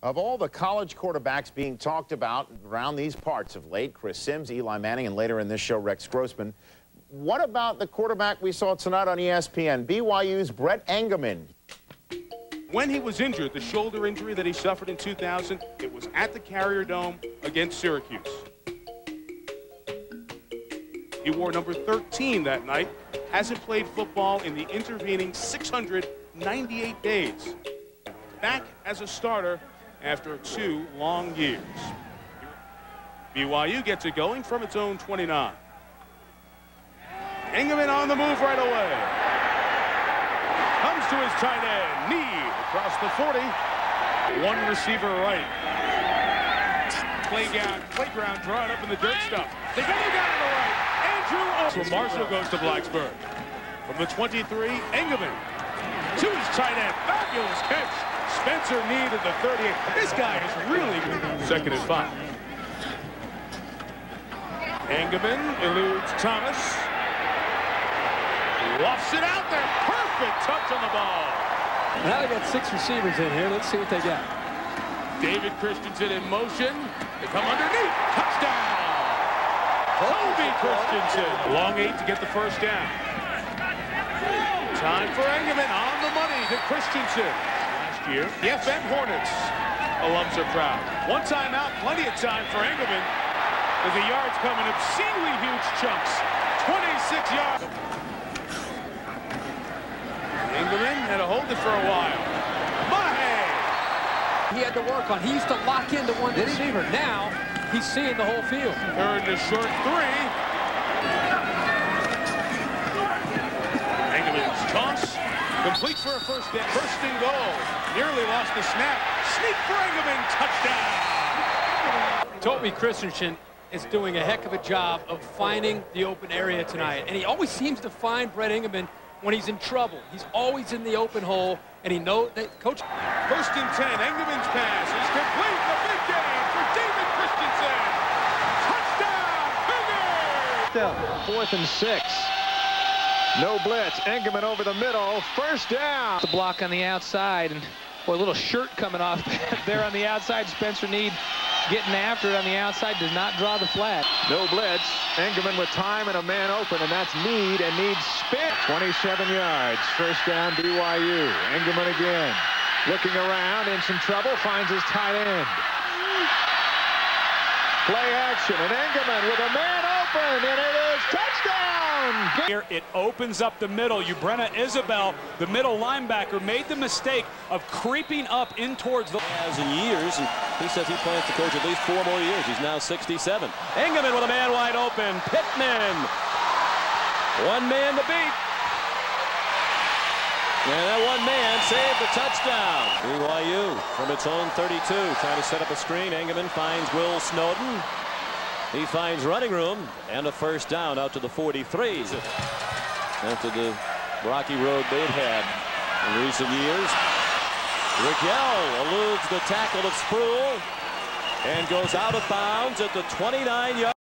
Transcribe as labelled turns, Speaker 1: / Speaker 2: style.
Speaker 1: Of all the college quarterbacks being talked about around these parts of late, Chris Sims, Eli Manning, and later in this show, Rex Grossman, what about the quarterback we saw tonight on ESPN, BYU's Bret Engemann?
Speaker 2: When he was injured, the shoulder injury that he suffered in 2000, it was at the Carrier Dome against Syracuse. He wore number 13 that night, hasn't played football in the intervening 698 days. Back as a starter after 2 long years. BYU gets it going from its own 29. Engemann on the move right away. Comes to his tight end, Need across the 40. One receiver right. Playground drawn up in the dirt stuff. They got it down to the right. Andrew. So Marshall goes to Blacksburg. From the 23, Engemann to his tight end. Fabulous catch. Spencer Need at the 38. This guy is really good. 2nd and 5. Engemann eludes Thomas. Lofts it out there. Perfect touch on the ball.
Speaker 3: Now they got 6 receivers in here. Let's see what they got.
Speaker 2: David Christensen in motion. They come underneath. Touchdown. Toby Christensen. Long 8 to get the first down. Time for Engemann on the money to Christensen. Last year, the FM Hornets alums are proud. One timeout, plenty of time for Engemann. With the yards coming obscenely huge chunks. 26 yards. Engemann had to hold it for a while. Mahe!
Speaker 3: He had to work on. He used to lock into one receiver. Now he's seeing the whole field.
Speaker 2: 3rd and a short 3. Engemann's toss. Complete for a first down. 1st and goal. Nearly lost the snap. Sneak for Engemann. Touchdown.
Speaker 3: Toby Christensen is doing a heck of a job of finding the open area tonight. And he always seems to find Bret Engemann when he's in trouble. He's always in the open hole, and he knows that coach.
Speaker 2: 1st and 10. Engemann's pass is complete. The big game for David Christensen. Touchdown, Bigger!
Speaker 4: 4th and 6. No blitz. Engemann over the middle. 1st down.
Speaker 5: The block on the outside, and boy, a little shirt coming off there on the outside. Spencer Need getting after it on the outside, does not draw the flag.
Speaker 4: No blitz. Engemann with time and a man open, and that's Need, and Need spin. 27 yards. 1st down, BYU. Engemann again. Looking around, in some trouble, finds his tight end. Play action, and Engemann with a man open, and it is touchdown!
Speaker 6: Here it opens up the middle. Bret Isabel, the middle linebacker, made the mistake of creeping up in towards the...
Speaker 7: As in years, and he says he plans to coach at least 4 more years. He's now 67. Engemann with a man wide open. Pittman. One man to beat. And that one man saved the touchdown. BYU from its own 32, trying to set up a screen. Engemann finds Will Snowden. He finds running room and a 1st down out to the 43. After the rocky road they've had in recent years. Raquel eludes the tackle of Sproul and goes out of bounds at the 29-yard.